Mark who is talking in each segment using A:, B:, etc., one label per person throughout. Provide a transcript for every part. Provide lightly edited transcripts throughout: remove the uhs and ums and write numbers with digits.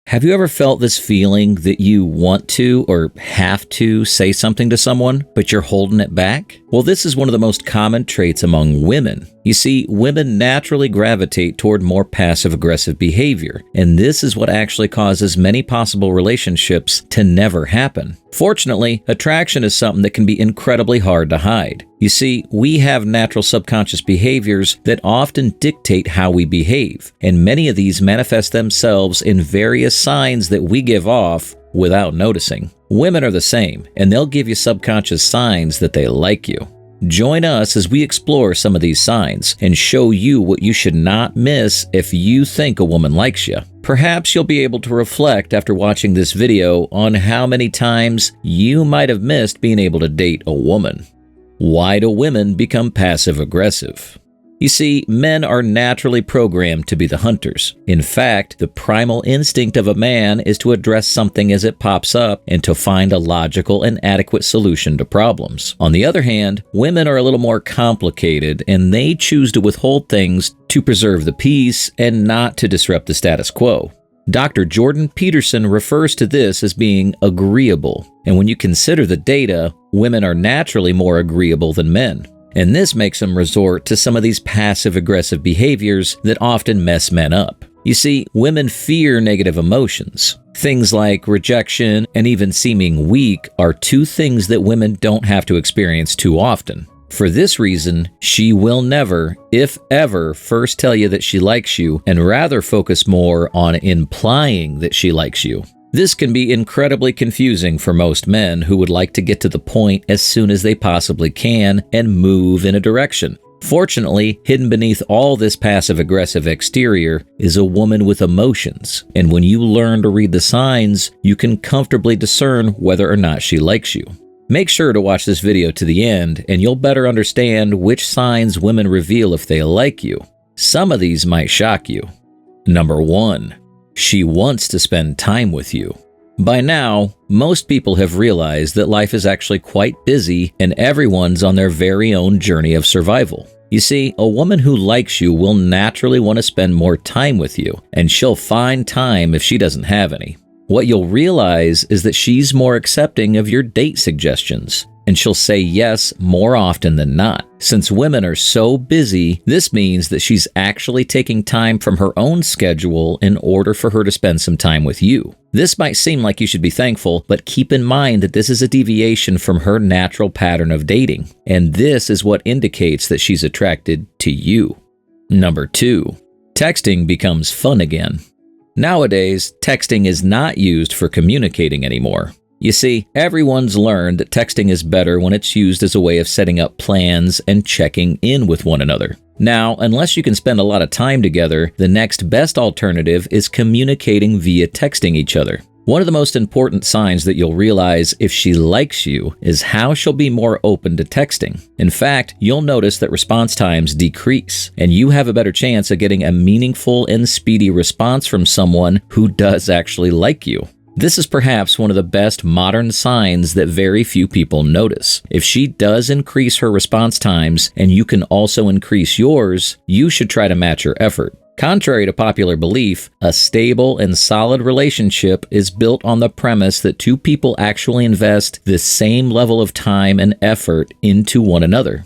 A: Have you ever felt this feeling that you want to or have to say something to someone, but you're holding it back? Well, this is one of the most common traits among women. You see, women naturally gravitate toward more passive-aggressive behavior, and this is what actually causes many possible relationships to never happen. Fortunately, attraction is something that can be incredibly hard to hide. You see, we have natural subconscious behaviors that often dictate how we behave, and many of these manifest themselves in various signs that we give off without noticing. Women are the same, and they'll give you subconscious signs that they like you. Join us as we explore some of these signs and show you what you should not miss if you think a woman likes you. Perhaps you'll be able to reflect after watching this video on how many times you might have missed being able to date a woman. Why do women become passive-aggressive? You see, men are naturally programmed to be the hunters. In fact, the primal instinct of a man is to address something as it pops up and to find a logical and adequate solution to problems. On the other hand, women are a little more complicated and they choose to withhold things to preserve the peace and not to disrupt the status quo. Dr. Jordan Peterson refers to this as being agreeable, and when you consider the data, women are naturally more agreeable than men. And this makes them resort to some of these passive-aggressive behaviors that often mess men up. You see, women fear negative emotions. Things like rejection and even seeming weak are two things that women don't have to experience too often. For this reason, she will never, if ever, first tell you that she likes you and rather focus more on implying that she likes you. This can be incredibly confusing for most men who would like to get to the point as soon as they possibly can and move in a direction. Fortunately, hidden beneath all this passive-aggressive exterior is a woman with emotions, and when you learn to read the signs, you can comfortably discern whether or not she likes you. Make sure to watch this video to the end, and you'll better understand which signs women reveal if they like you. Some of these might shock you. Number 1. She wants to spend time with you. By now, most people have realized that life is actually quite busy and everyone's on their very own journey of survival. You see, a woman who likes you will naturally want to spend more time with you, and she'll find time if she doesn't have any. What you'll realize is that she's more accepting of your date suggestions, and she'll say yes more often than not. Since women are so busy, this means that she's actually taking time from her own schedule in order for her to spend some time with you. This might seem like you should be thankful, but keep in mind that this is a deviation from her natural pattern of dating, and this is what indicates that she's attracted to you. Number 2. Texting becomes fun again. Nowadays, texting is not used for communicating anymore. You see, everyone's learned that texting is better when it's used as a way of setting up plans and checking in with one another. Now, unless you can spend a lot of time together, the next best alternative is communicating via texting each other. One of the most important signs that you'll realize if she likes you is how she'll be more open to texting. In fact, you'll notice that response times decrease, and you have a better chance of getting a meaningful and speedy response from someone who does actually like you. This is perhaps one of the best modern signs that very few people notice. If she does increase her response times and you can also increase yours, you should try to match her effort. Contrary to popular belief, a stable and solid relationship is built on the premise that two people actually invest the same level of time and effort into one another.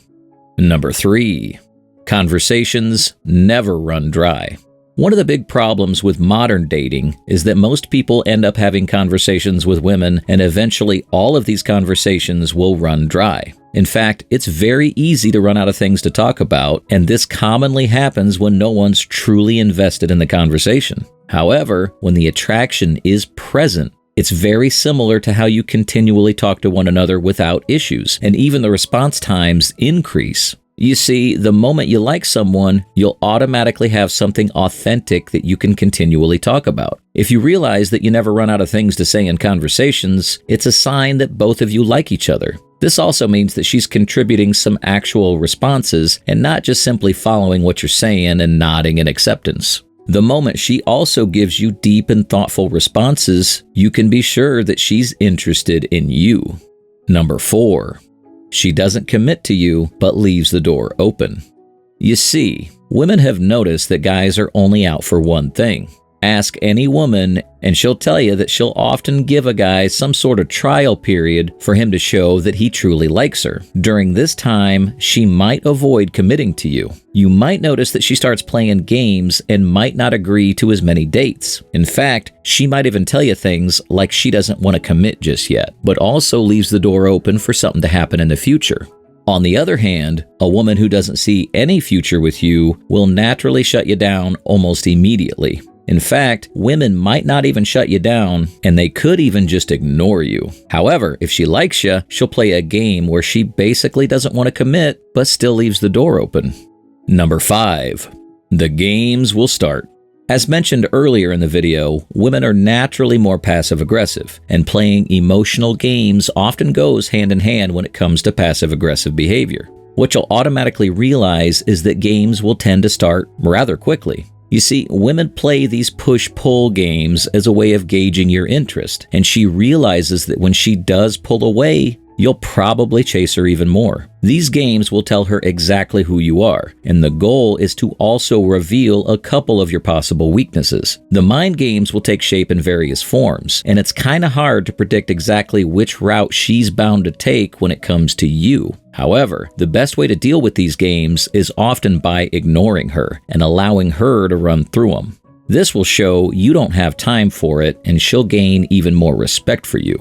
A: Number 3. Conversations never run dry. One of the big problems with modern dating is that most people end up having conversations with women, and eventually all of these conversations will run dry. In fact, it's very easy to run out of things to talk about, and this commonly happens when no one's truly invested in the conversation. However, when the attraction is present, it's very similar to how you continually talk to one another without issues, and even the response times increase. You see, the moment you like someone, you'll automatically have something authentic that you can continually talk about. If you realize that you never run out of things to say in conversations, it's a sign that both of you like each other. This also means that she's contributing some actual responses and not just simply following what you're saying and nodding in acceptance. The moment she also gives you deep and thoughtful responses, you can be sure that she's interested in you. Number 4. She doesn't commit to you, but leaves the door open. You see, women have noticed that guys are only out for one thing, Ask any woman, and she'll tell you that she'll often give a guy some sort of trial period for him to show that he truly likes her. During this time, she might avoid committing to you. You might notice that she starts playing games and might not agree to as many dates. In fact, she might even tell you things like she doesn't want to commit just yet, but also leaves the door open for something to happen in the future. On the other hand, a woman who doesn't see any future with you will naturally shut you down almost immediately. In fact, women might not even shut you down, and they could even just ignore you. However, if she likes you, she'll play a game where she basically doesn't want to commit, but still leaves the door open. Number 5. The games will start. As mentioned earlier in the video, women are naturally more passive-aggressive, and playing emotional games often goes hand in hand when it comes to passive-aggressive behavior. What you'll automatically realize is that games will tend to start rather quickly. You see, women play these push-pull games as a way of gauging your interest, and she realizes that when she does pull away, you'll probably chase her even more. These games will tell her exactly who you are, and the goal is to also reveal a couple of your possible weaknesses. The mind games will take shape in various forms, and it's kind of hard to predict exactly which route she's bound to take when it comes to you. However, the best way to deal with these games is often by ignoring her and allowing her to run through them. This will show you don't have time for it, and she'll gain even more respect for you.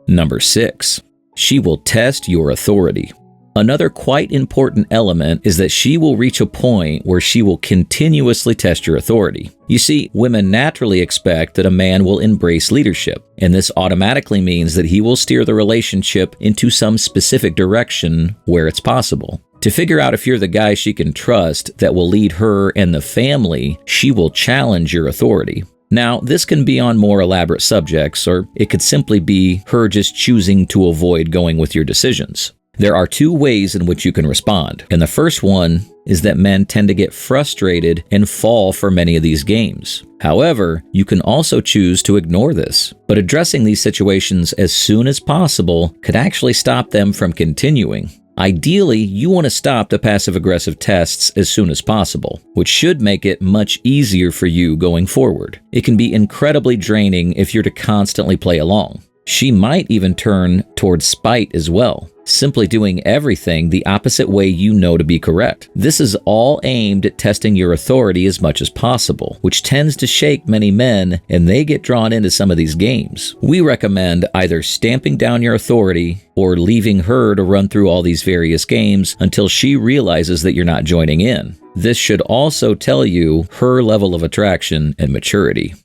A: Number 6. She will test your authority. Another quite important element is that she will reach a point where she will continuously test your authority. You see, women naturally expect that a man will embrace leadership, and this automatically means that he will steer the relationship into some specific direction where it's possible. To figure out if you're the guy she can trust that will lead her and the family, she will challenge your authority. Now, this can be on more elaborate subjects, or it could simply be her just choosing to avoid going with your decisions. There are 2 ways in which you can respond, and the first one is that men tend to get frustrated and fall for many of these games. However, you can also choose to ignore this, but addressing these situations as soon as possible could actually stop them from continuing. Ideally, you want to stop the passive-aggressive tests as soon as possible, which should make it much easier for you going forward. It can be incredibly draining if you're to constantly play along. She might even turn towards spite as well, simply doing everything the opposite way you know to be correct. This is all aimed at testing your authority as much as possible, which tends to shake many men, and they get drawn into some of these games. We recommend either stamping down your authority or leaving her to run through all these various games until she realizes that you're not joining in. This should also tell you her level of attraction and maturity.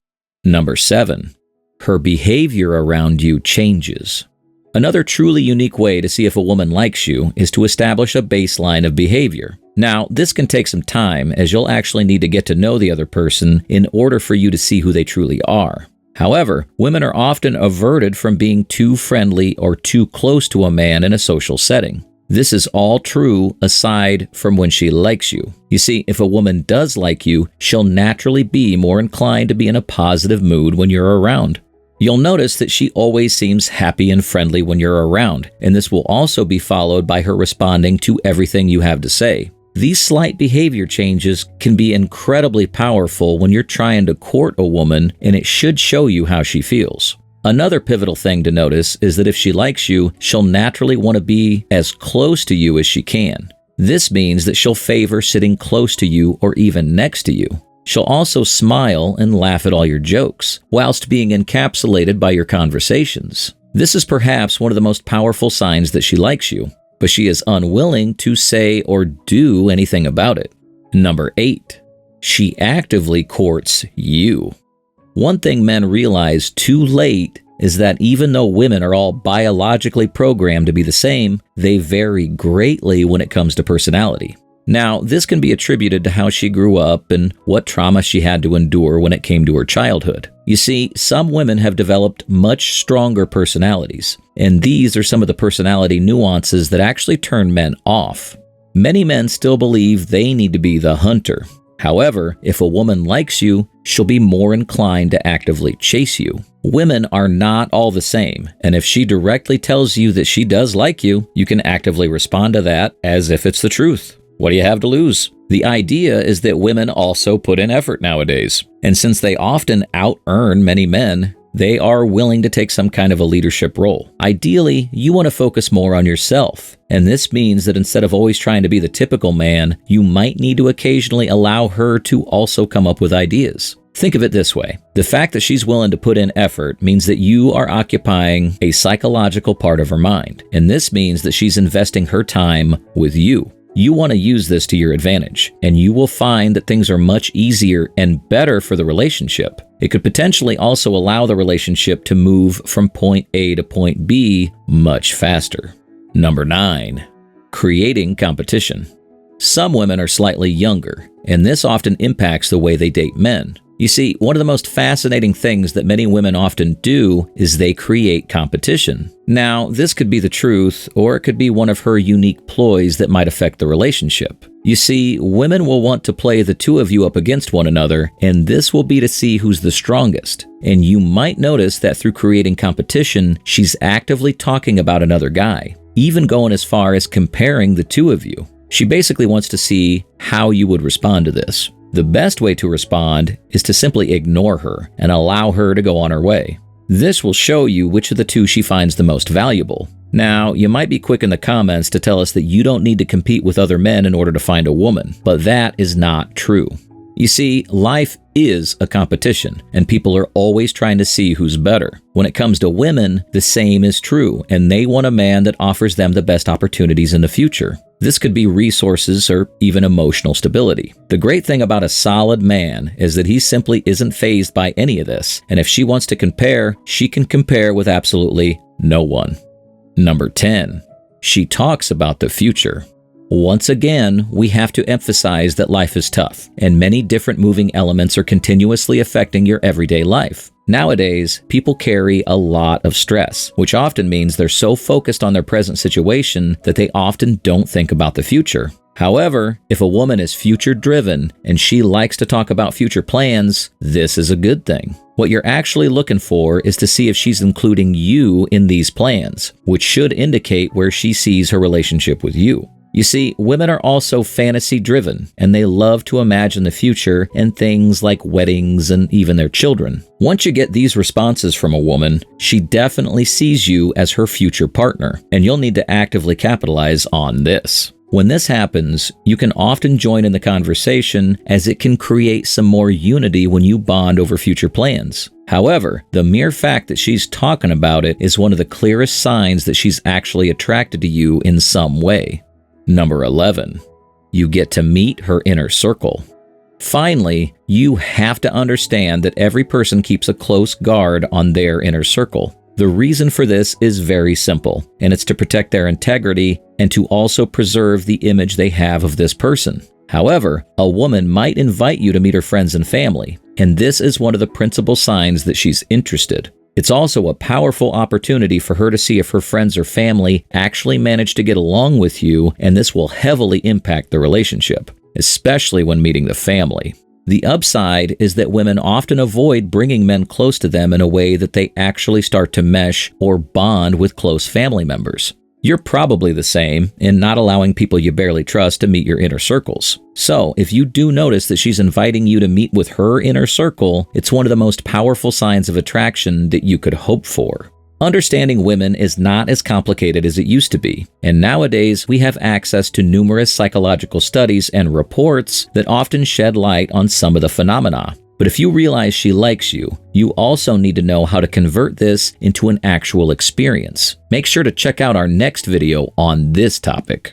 A: Number 7. Her behavior around you changes. Another truly unique way to see if a woman likes you is to establish a baseline of behavior. Now, this can take some time, as you'll actually need to get to know the other person in order for you to see who they truly are. However, women are often averted from being too friendly or too close to a man in a social setting. This is all true aside from when she likes you. You see, if a woman does like you, she'll naturally be more inclined to be in a positive mood when you're around. You'll notice that she always seems happy and friendly when you're around, and this will also be followed by her responding to everything you have to say. These slight behavior changes can be incredibly powerful when you're trying to court a woman, and it should show you how she feels. Another pivotal thing to notice is that if she likes you, she'll naturally want to be as close to you as she can. This means that she'll favor sitting close to you or even next to you. She'll also smile and laugh at all your jokes, whilst being encapsulated by your conversations. This is perhaps one of the most powerful signs that she likes you, but she is unwilling to say or do anything about it. Number 8. She actively courts you. One thing men realize too late is that even though women are all biologically programmed to be the same, they vary greatly when it comes to personality. Now, this can be attributed to how she grew up and what trauma she had to endure when it came to her childhood. You see, some women have developed much stronger personalities, and these are some of the personality nuances that actually turn men off. Many men still believe they need to be the hunter. However, if a woman likes you, she'll be more inclined to actively chase you. Women are not all the same, and if she directly tells you that she does like you, you can actively respond to that as if it's the truth. What do you have to lose? The idea is that women also put in effort nowadays, and since they often out-earn many men, they are willing to take some kind of a leadership role. Ideally, you want to focus more on yourself, and this means that instead of always trying to be the typical man, you might need to occasionally allow her to also come up with ideas. Think of it this way. The fact that she's willing to put in effort means that you are occupying a psychological part of her mind, and this means that she's investing her time with you. You want to use this to your advantage, and you will find that things are much easier and better for the relationship. It could potentially also allow the relationship to move from point A to point B much faster. Number 9, creating competition. Some women are slightly younger, and this often impacts the way they date men. You see, one of the most fascinating things that many women often do is they create competition. Now, this could be the truth, or it could be one of her unique ploys that might affect the relationship. You see, women will want to play the two of you up against one another, and this will be to see who's the strongest. And you might notice that through creating competition, she's actively talking about another guy, even going as far as comparing the two of you. She basically wants to see how you would respond to this. The best way to respond is to simply ignore her and allow her to go on her way. This will show you which of the two she finds the most valuable. Now, you might be quick in the comments to tell us that you don't need to compete with other men in order to find a woman, but that is not true. You see, life is a competition, and people are always trying to see who's better. When it comes to women, the same is true, and they want a man that offers them the best opportunities in the future. This could be resources or even emotional stability. The great thing about a solid man is that he simply isn't fazed by any of this, and if she wants to compare, she can compare with absolutely no one. Number 10, she talks about the future. Once again, we have to emphasize that life is tough, and many different moving elements are continuously affecting your everyday life. Nowadays, people carry a lot of stress, which often means they're so focused on their present situation that they often don't think about the future. However, if a woman is future-driven and she likes to talk about future plans, this is a good thing. What you're actually looking for is to see if she's including you in these plans, which should indicate where she sees her relationship with you. You see, women are also fantasy-driven, and they love to imagine the future and things like weddings and even their children. Once you get these responses from a woman, she definitely sees you as her future partner, and you'll need to actively capitalize on this. When this happens, you can often join in the conversation as it can create some more unity when you bond over future plans. However, the mere fact that she's talking about it is one of the clearest signs that she's actually attracted to you in some way. Number 11, you get to meet her inner circle. Finally, you have to understand that every person keeps a close guard on their inner circle. The reason for this is very simple, and it's to protect their integrity and to also preserve the image they have of this person. However, a woman might invite you to meet her friends and family, and this is one of the principal signs that she's interested. It's also a powerful opportunity for her to see if her friends or family actually manage to get along with you, and this will heavily impact the relationship, especially when meeting the family. The upside is that women often avoid bringing men close to them in a way that they actually start to mesh or bond with close family members. You're probably the same in not allowing people you barely trust to meet your inner circles. So, if you do notice that she's inviting you to meet with her inner circle, it's one of the most powerful signs of attraction that you could hope for. Understanding women is not as complicated as it used to be, and nowadays we have access to numerous psychological studies and reports that often shed light on some of the phenomena. But if you realize she likes you, you also need to know how to convert this into an actual experience. Make sure to check out our next video on this topic.